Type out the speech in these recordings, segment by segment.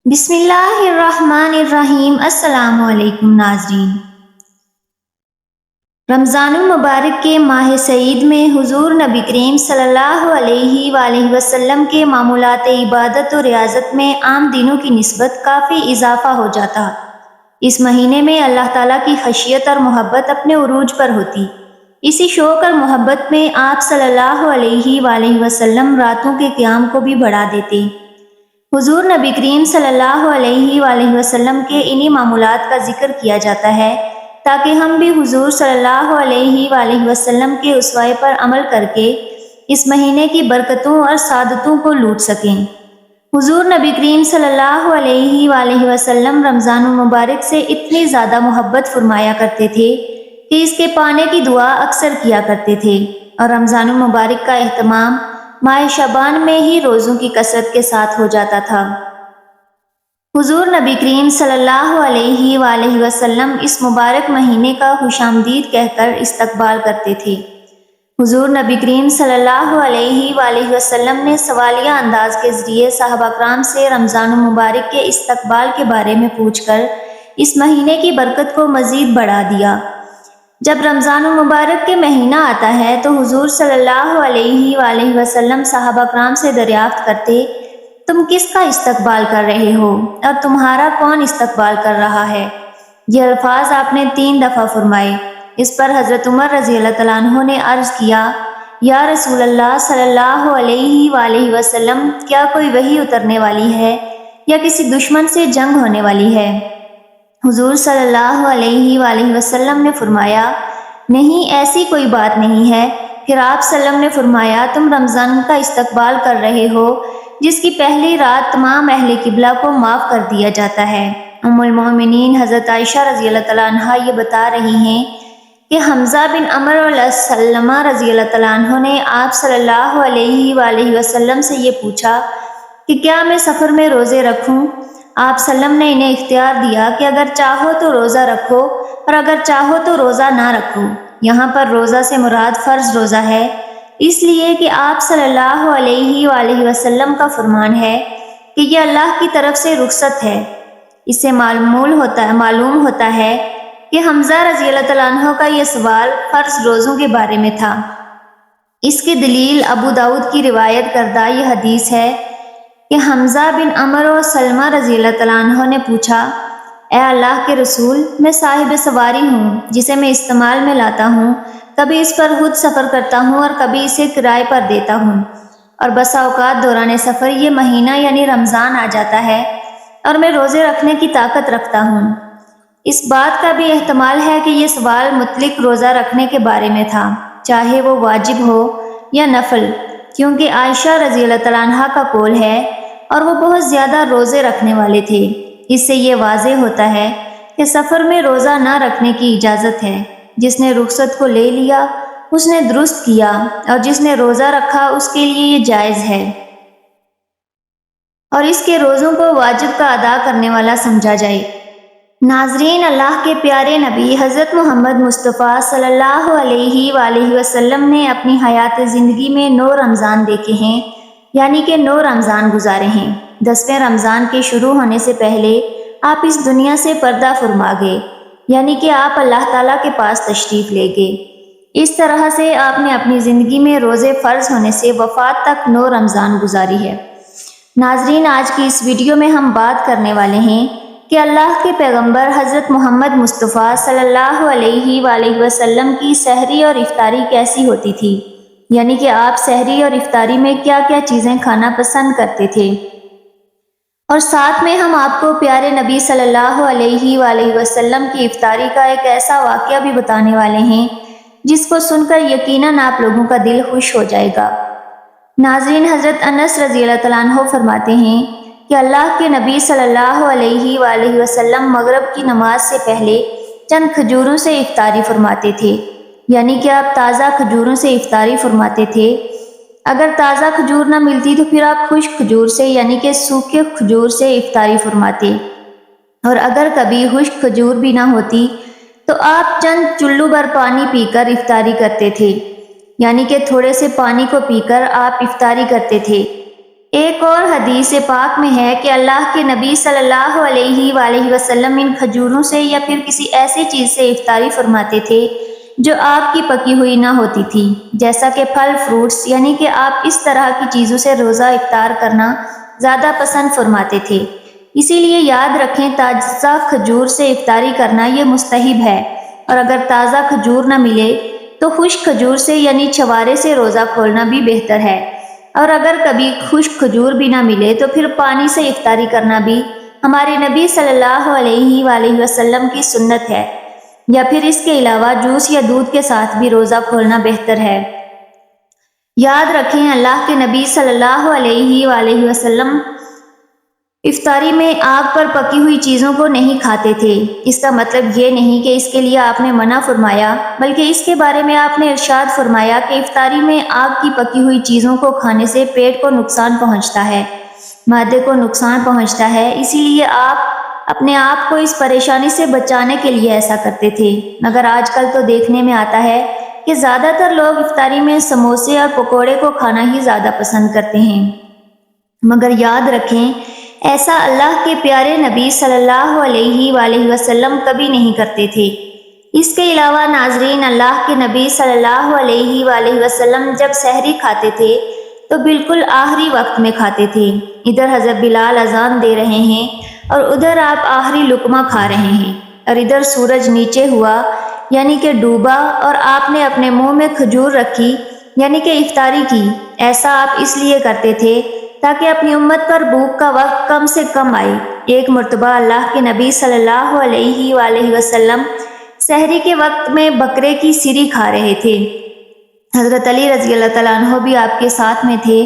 بسم اللہ الرحمن الرحیم۔ السلام علیکم ناظرین۔ رمضان المبارک کے ماہ سعید میں حضور نبی کریم صلی اللہ علیہ وآلہ وسلم کے معمولات عبادت و ریاضت میں عام دنوں کی نسبت کافی اضافہ ہو جاتا۔ اس مہینے میں اللہ تعالیٰ کی خشیت اور محبت اپنے عروج پر ہوتی۔ اسی شوق اور محبت میں آپ صلی اللہ علیہ وآلہ وسلم راتوں کے قیام کو بھی بڑھا دیتے۔ حضور نبی کریم صلی اللہ علیہ وآلہ وسلم کے انہی معمولات کا ذکر کیا جاتا ہے تاکہ ہم بھی حضور صلی اللہ علیہ وآلہ وسلم کے اسوے پر عمل کر کے اس مہینے کی برکتوں اور سعادتوں کو لوٹ سکیں۔ حضور نبی کریم صلی اللہ علیہ وآلہ وسلم رمضان المبارک سے اتنی زیادہ محبت فرمایا کرتے تھے کہ اس کے پانے کی دعا اکثر کیا کرتے تھے، اور رمضان المبارک کا اہتمام ماہ شعبان میں ہی روزوں کی کثرت کے ساتھ ہو جاتا تھا۔ حضور نبی کریم صلی اللہ علیہ وآلہ وسلم اس مبارک مہینے کا خوش آمدید کہہ کر استقبال کرتے تھے۔ حضور نبی کریم صلی اللہ علیہ وآلہ وسلم نے سوالیہ انداز کے ذریعے صحابہ کرام سے رمضان المبارک کے استقبال کے بارے میں پوچھ کر اس مہینے کی برکت کو مزید بڑھا دیا۔ جب رمضان المبارک کے مہینہ آتا ہے تو حضور صلی اللہ علیہ وآلہ وسلم صحابہ کرام سے دریافت کرتے، تم کس کا استقبال کر رہے ہو اور تمہارا کون استقبال کر رہا ہے؟ یہ الفاظ آپ نے 3 دفعہ فرمائے۔ اس پر حضرت عمر رضی اللہ تعالیٰ عنہ نے عرض کیا، یا رسول اللہ صلی اللہ علیہ وآلہ وسلم، کیا کوئی وحی اترنے والی ہے یا کسی دشمن سے جنگ ہونے والی ہے؟ حضور صلی اللہ علیہ وآلہ وسلم نے فرمایا، نہیں، ایسی کوئی بات نہیں ہے۔ پھر آپ صلی اللہ علیہ وسلم نے فرمایا، تم رمضان کا استقبال کر رہے ہو جس کی پہلی رات تمام اہل قبلہ کو معاف کر دیا جاتا ہے۔ ام المومنین حضرت عائشہ رضی اللہ تعالیٰ عنہا یہ بتا رہی ہیں کہ حمزہ بن عمر السلمہ رضی اللہ تعالیٰ عنہ نے آپ صلی اللہ علیہ وآلہ وسلم سے یہ پوچھا کہ کیا میں سفر میں روزے رکھوں؟ آپ صلی اللہ علیہ وسلم نے انہیں اختیار دیا کہ اگر چاہو تو روزہ رکھو اور اگر چاہو تو روزہ نہ رکھو۔ یہاں پر روزہ سے مراد فرض روزہ ہے، اس لیے کہ آپ صلی اللہ علیہ وآلہ وسلم کا فرمان ہے کہ یہ اللہ کی طرف سے رخصت ہے۔ اس سے معلوم ہوتا ہے کہ حمزہ رضی اللہ تعالیٰ عنہ کا یہ سوال فرض روزوں کے بارے میں تھا۔ اس کی دلیل ابو داؤد کی روایت کردہ یہ حدیث ہے کہ حمزہ بن عمر و سلمہ رضی اللہ تعالیٰ عنہ نے پوچھا، اے اللہ کے رسول، میں صاحب سواری ہوں جسے میں استعمال میں لاتا ہوں، کبھی اس پر خود سفر کرتا ہوں اور کبھی اسے کرائے پر دیتا ہوں، اور بسا اوقات دوران سفر یہ مہینہ یعنی رمضان آ جاتا ہے اور میں روزے رکھنے کی طاقت رکھتا ہوں۔ اس بات کا بھی احتمال ہے کہ یہ سوال مطلق روزہ رکھنے کے بارے میں تھا، چاہے وہ واجب ہو یا نفل، کیونکہ عائشہ رضی اللہ تعالیٰ عنہا کا قول ہے اور وہ بہت زیادہ روزے رکھنے والے تھے۔ اس سے یہ واضح ہوتا ہے کہ سفر میں روزہ نہ رکھنے کی اجازت ہے۔ جس نے رخصت کو لے لیا اس نے درست کیا، اور جس نے روزہ رکھا اس کے لیے یہ جائز ہے اور اس کے روزوں کو واجب کا ادا کرنے والا سمجھا جائے۔ ناظرین، اللہ کے پیارے نبی حضرت محمد مصطفیٰ صلی اللہ علیہ وآلہ وسلم نے اپنی حیات زندگی میں 9 رمضان دیکھے ہیں، یعنی کہ 9 رمضان گزارے ہیں۔ 10ویں رمضان کے شروع ہونے سے پہلے آپ اس دنیا سے پردہ فرما گئے، یعنی کہ آپ اللہ تعالیٰ کے پاس تشریف لے گئے۔ اس طرح سے آپ نے اپنی زندگی میں روزے فرض ہونے سے وفات تک 9 رمضان گزاری ہے۔ ناظرین، آج کی اس ویڈیو میں ہم بات کرنے والے ہیں کہ اللہ کے پیغمبر حضرت محمد مصطفیٰ صلی اللہ علیہ وآلہ وسلم کی سحری اور افطاری کیسی ہوتی تھی، یعنی کہ آپ سحری اور افطاری میں کیا کیا چیزیں کھانا پسند کرتے تھے، اور ساتھ میں ہم آپ کو پیارے نبی صلی اللہ علیہ وآلہ وسلم کی افطاری کا ایک ایسا واقعہ بھی بتانے والے ہیں جس کو سن کر یقیناً آپ لوگوں کا دل خوش ہو جائے گا۔ ناظرین، حضرت انس رضی اللہ تعالیٰ عنہ فرماتے ہیں کہ اللہ کے نبی صلی اللہ علیہ وآلہ وسلم مغرب کی نماز سے پہلے چند کھجوروں سے افطاری فرماتے تھے، یعنی کہ آپ تازہ کھجوروں سے افطاری فرماتے تھے۔ اگر تازہ کھجور نہ ملتی تو پھر آپ خشک کھجور سے یعنی کہ سوکھے کھجور سے افطاری فرماتے، اور اگر کبھی خشک کھجور بھی نہ ہوتی تو آپ چند چلو بھر پانی پی کر افطاری کرتے تھے، یعنی کہ تھوڑے سے پانی کو پی کر آپ افطاری کرتے تھے۔ ایک اور حدیث پاک میں ہے کہ اللہ کے نبی صلی اللہ علیہ وآلہ وسلم ان کھجوروں سے یا پھر کسی ایسی چیز سے افطاری فرماتے تھے جو آپ کی پکی ہوئی نہ ہوتی تھی، جیسا کہ پھل فروٹس، یعنی کہ آپ اس طرح کی چیزوں سے روزہ افطار کرنا زیادہ پسند فرماتے تھے۔ اسی لیے یاد رکھیں، تازہ کھجور سے افطاری کرنا یہ مستحب ہے، اور اگر تازہ کھجور نہ ملے تو خشک کھجور سے یعنی چھوارے سے روزہ کھولنا بھی بہتر ہے، اور اگر کبھی خشک کھجور بھی نہ ملے تو پھر پانی سے افطاری کرنا بھی ہمارے نبی صلی اللہ علیہ وآلہ وسلم کی سنت ہے، یا پھر اس کے علاوہ جوس یا دودھ کے ساتھ بھی روزہ کھولنا بہتر ہے۔ یاد رکھیں، اللہ کے نبی صلی اللہ علیہ وآلہ وسلم افطاری میں آگ پر پکی ہوئی چیزوں کو نہیں کھاتے تھے۔ اس کا مطلب یہ نہیں کہ اس کے لیے آپ نے منع فرمایا، بلکہ اس کے بارے میں آپ نے ارشاد فرمایا کہ افطاری میں آگ کی پکی ہوئی چیزوں کو کھانے سے پیٹ کو نقصان پہنچتا ہے، معدے کو نقصان پہنچتا ہے، اسی لیے آپ اپنے آپ کو اس پریشانی سے بچانے کے لیے ایسا کرتے تھے۔ مگر آج کل تو دیکھنے میں آتا ہے کہ زیادہ تر لوگ افطاری میں سموسے اور پکوڑے کو کھانا ہی زیادہ پسند کرتے ہیں، مگر یاد رکھیں ایسا اللہ کے پیارے نبی صلی اللہ علیہ وآلہ وسلم کبھی نہیں کرتے تھے۔ اس کے علاوہ ناظرین، اللہ کے نبی صلی اللہ علیہ وآلہ وسلم جب سحری کھاتے تھے تو بالکل آخری وقت میں کھاتے تھے۔ ادھر حضرت بلال اذان دے رہے ہیں اور ادھر آپ آخری لقمہ کھا رہے ہیں، اور ادھر سورج نیچے ہوا یعنی کہ ڈوبا اور آپ نے اپنے منہ میں کھجور رکھی یعنی کہ افطاری کی۔ ایسا آپ اس لیے کرتے تھے تاکہ اپنی امت پر بھوک کا وقت کم سے کم آئے۔ ایک مرتبہ اللہ کے نبی صلی اللہ علیہ وآلہ وسلم سحری کے وقت میں بکرے کی سری کھا رہے تھے۔ حضرت علی رضی اللہ تعالیٰ عنہ بھی آپ کے ساتھ میں تھے۔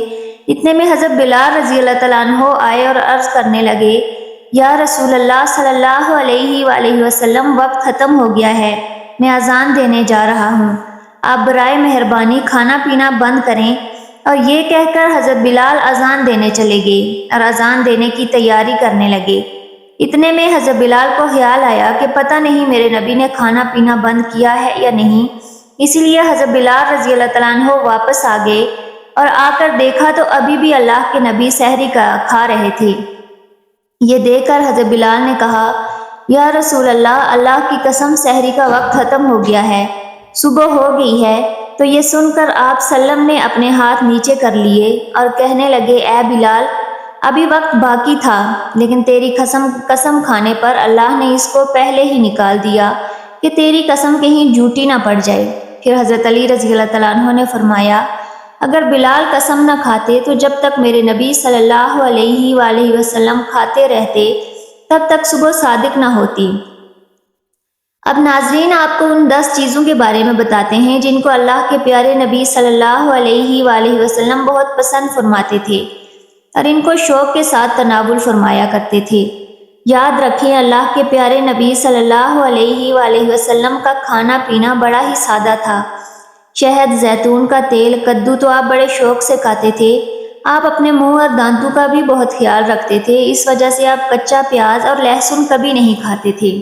اتنے میں حضرت بلال رضی اللہ تعالیٰ عنہ آئے اور عرض کرنے لگے، یا رسول اللہ صلی اللہ علیہ وآلہ وسلم، وقت ختم ہو گیا ہے، میں اذان دینے جا رہا ہوں، آپ برائے مہربانی کھانا پینا بند کریں۔ اور یہ کہہ کر حضرت بلال اذان دینے چلے گئے اور اذان دینے کی تیاری کرنے لگے۔ اتنے میں حضرت بلال کو خیال آیا کہ پتہ نہیں میرے نبی نے کھانا پینا بند کیا ہے یا نہیں، اسی لیے حضرت بلال رضی اللہ تعالیٰ عنہ واپس آ گئے اور آ کر دیکھا تو ابھی بھی اللہ کے نبی سحری کھا رہے تھے۔ یہ دیکھ کر حضرت بلال نے کہا، یا رسول اللہ، اللہ کی قسم سحری کا وقت ختم ہو گیا ہے، صبح ہو گئی ہے۔ تو یہ سن کر آپ سلم نے اپنے ہاتھ نیچے کر لیے اور کہنے لگے، اے بلال، ابھی وقت باقی تھا، لیکن تیری قسم کھانے پر اللہ نے اس کو پہلے ہی نکال دیا کہ تیری قسم کہیں جھوٹی نہ پڑ جائے۔ پھر حضرت علی رضی اللہ تعالیٰ عنہ نے فرمایا، اگر بلال قسم نہ کھاتے تو جب تک میرے نبی صلی اللہ علیہ وآلہ وسلم کھاتے رہتے تب تک صبح صادق نہ ہوتی۔ اب ناظرین، آپ کو ان 10 چیزوں کے بارے میں بتاتے ہیں جن کو اللہ کے پیارے نبی صلی اللہ علیہ وآلہ وسلم بہت پسند فرماتے تھے اور ان کو شوق کے ساتھ تناول فرمایا کرتے تھے۔ یاد رکھیں، اللہ کے پیارے نبی صلی اللہ علیہ وآلہ وسلم کا کھانا پینا بڑا ہی سادہ تھا۔ شہد، زیتون کا تیل، کدو تو آپ بڑے شوق سے کھاتے تھے۔ آپ اپنے منہ اور دانتوں کا بھی بہت خیال رکھتے تھے، اس وجہ سے آپ کچا پیاز اور لہسن کبھی نہیں کھاتے تھے۔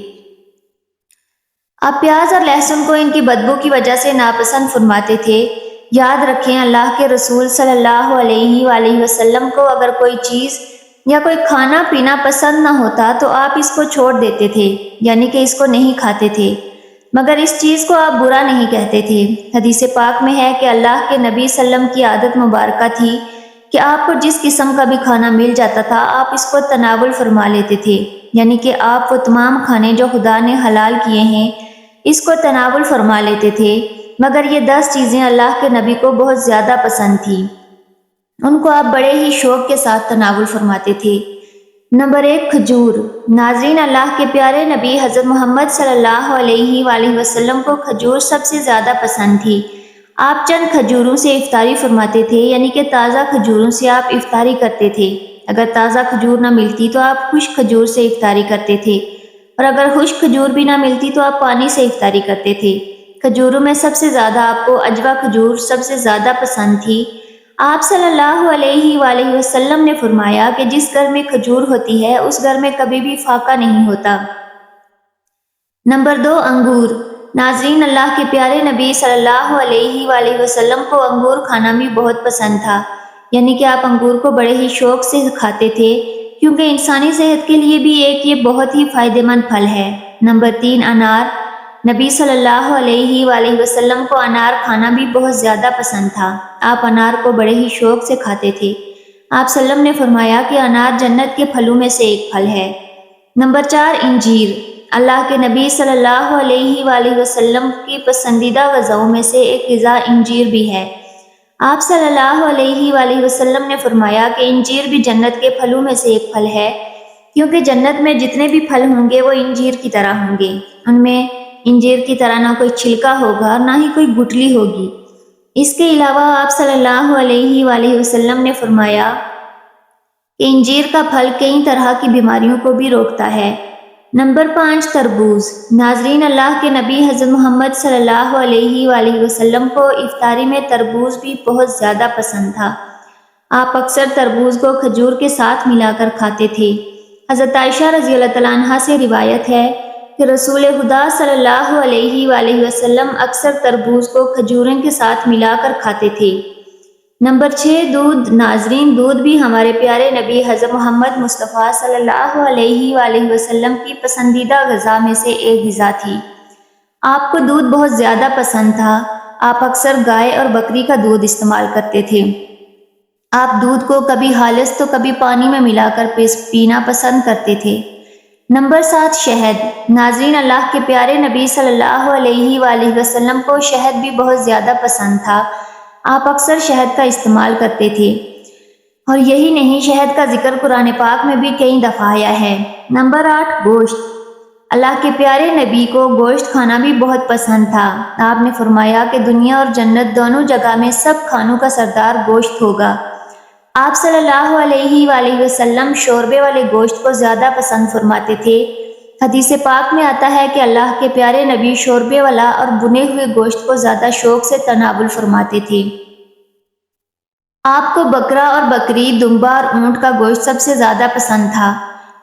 آپ پیاز اور لہسن کو ان کی بدبو کی وجہ سے ناپسند فرماتے تھے۔ یاد رکھیں، اللہ کے رسول صلی اللہ علیہ وآلہ وسلم کو اگر کوئی چیز یا کوئی کھانا پینا پسند نہ ہوتا تو آپ اس کو چھوڑ دیتے تھے، یعنی کہ اس کو نہیں کھاتے تھے، مگر اس چیز کو آپ برا نہیں کہتے تھے۔ حدیث پاک میں ہے کہ اللہ کے نبی صلی اللہ علیہ وسلم کی عادت مبارکہ تھی کہ آپ کو جس قسم کا بھی کھانا مل جاتا تھا آپ اس کو تناول فرما لیتے تھے، یعنی کہ آپ وہ تمام کھانے جو خدا نے حلال کیے ہیں اس کو تناول فرما لیتے تھے، مگر یہ 10 چیزیں اللہ کے نبی کو بہت زیادہ پسند تھی، ان کو آپ بڑے ہی شوق کے ساتھ تناول فرماتے تھے۔ نمبر 1، کھجور۔ ناظرین، اللہ کے پیارے نبی حضرت محمد صلی اللہ علیہ وآلہ وسلم کو کھجور سب سے زیادہ پسند تھی۔ آپ چند کھجوروں سے افطاری فرماتے تھے، یعنی کہ تازہ کھجوروں سے آپ افطاری کرتے تھے۔ اگر تازہ کھجور نہ ملتی تو آپ خشک کھجور سے افطاری کرتے تھے، اور اگر خشک کھجور بھی نہ ملتی تو آپ پانی سے افطاری کرتے تھے۔ کھجوروں میں سب سے زیادہ آپ کو عجوا کھجور سب سے زیادہ پسند تھی۔ آپ صلی اللہ علیہ وآلہ وسلم نے فرمایا کہ جس گھر میں کھجور ہوتی ہے اس گھر میں کبھی بھی فاقہ نہیں ہوتا۔ نمبر 2، انگور۔ ناظرین، اللہ کے پیارے نبی صلی اللہ علیہ وآلہ وسلم کو انگور کھانا بھی بہت پسند تھا۔ یعنی کہ آپ انگور کو بڑے ہی شوق سے کھاتے تھے، کیونکہ انسانی صحت کے لیے بھی ایک یہ بہت ہی فائدہ مند پھل ہے۔ نمبر 3، انار۔ نبی صلی اللہ علیہ وآلہ وسلم کو انار کھانا بھی بہت زیادہ پسند تھا۔ آپ انار کو بڑے ہی شوق سے کھاتے تھے۔ آپ صلی اللہ علیہ وسلم نے فرمایا کہ انار جنت کے پھلوں میں سے ایک پھل ہے۔ نمبر 4، انجیر۔ اللہ کے نبی صلی اللہ علیہ وآلہ وسلم کی پسندیدہ غذاؤں میں سے ایک غذا انجیر بھی ہے۔ آپ صلی اللہ علیہ وآلہ وسلم نے فرمایا کہ انجیر بھی جنت کے پھلوں میں سے ایک پھل ہے، کیونکہ جنت میں جتنے بھی پھل ہوں گے وہ انجیر کی طرح ہوں گے۔ ان میں انجیر کی طرح نہ کوئی چھلکا ہوگا اور نہ ہی کوئی گٹلی ہوگی۔ اس کے علاوہ آپ صلی اللہ علیہ وآلہ وسلم نے فرمایا کہ انجیر کا پھل کئی طرح کی بیماریوں کو بھی روکتا ہے۔ نمبر 5، تربوز۔ ناظرین، اللہ کے نبی حضرت محمد صلی اللہ علیہ وآلہ وسلم کو افطاری میں تربوز بھی بہت زیادہ پسند تھا۔ آپ اکثر تربوز کو کھجور کے ساتھ ملا کر کھاتے تھے۔ حضرت عائشہ رضی اللہ تعالیٰ عنہا سے روایت ہے کہ رسول خدا صلی اللہ علیہ وآلہ وسلم اکثر تربوز کو کھجوروں کے ساتھ ملا کر کھاتے تھے۔ نمبر 6، دودھ۔ ناظرین، دودھ بھی ہمارے پیارے نبی حضرت محمد مصطفیٰ صلی اللہ علیہ وآلہ وسلم کی پسندیدہ غذا میں سے ایک غذا تھی۔ آپ کو دودھ بہت زیادہ پسند تھا۔ آپ اکثر گائے اور بکری کا دودھ استعمال کرتے تھے۔ آپ دودھ کو کبھی خالص تو کبھی پانی میں ملا کر پینا پسند کرتے تھے۔ نمبر 7، شہد۔ ناظرین، اللہ کے پیارے نبی صلی اللہ علیہ وآلہ وسلم کو شہد بھی بہت زیادہ پسند تھا۔ آپ اکثر شہد کا استعمال کرتے تھے، اور یہی نہیں، شہد کا ذکر قرآن پاک میں بھی کئی دفعہ آیا ہے۔ نمبر 8، گوشت۔ اللہ کے پیارے نبی کو گوشت کھانا بھی بہت پسند تھا۔ آپ نے فرمایا کہ دنیا اور جنت دونوں جگہ میں سب کھانوں کا سردار گوشت ہوگا۔ آپ صلی اللہ علیہ وآلہ وسلم شوربے والے گوشت کو زیادہ پسند فرماتے تھے۔ حدیث پاک میں آتا ہے کہ اللہ کے پیارے نبی شوربے والا اور بنے ہوئے گوشت کو زیادہ شوق سے تناول فرماتے تھے۔ آپ کو بکرا اور بکری، دمبا اور اونٹ کا گوشت سب سے زیادہ پسند تھا۔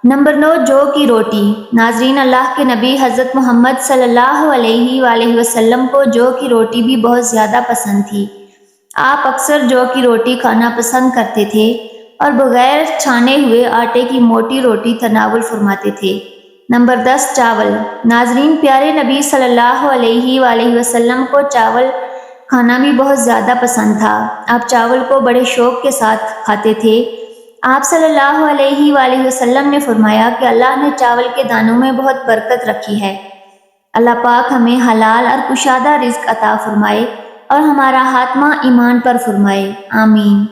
نمبر 9، جو کی روٹی۔ ناظرین، اللہ کے نبی حضرت محمد صلی اللہ علیہ وآلہ وسلم کو جو کی روٹی بھی بہت زیادہ پسند تھی۔ آپ اکثر جو کی روٹی کھانا پسند کرتے تھے اور بغیر چھانے ہوئے آٹے کی موٹی روٹی تناول فرماتے تھے۔ نمبر 10، چاول۔ ناظرین، پیارے نبی صلی اللہ علیہ وآلہ وسلم کو چاول کھانا بھی بہت زیادہ پسند تھا۔ آپ چاول کو بڑے شوق کے ساتھ کھاتے تھے۔ آپ صلی اللہ علیہ وآلہ وسلم نے فرمایا کہ اللہ نے چاول کے دانوں میں بہت برکت رکھی ہے۔ اللہ پاک ہمیں حلال اور کشادہ رزق عطا فرمائے اور ہمارا خاتمہ ایمان پر فرمائے، آمین۔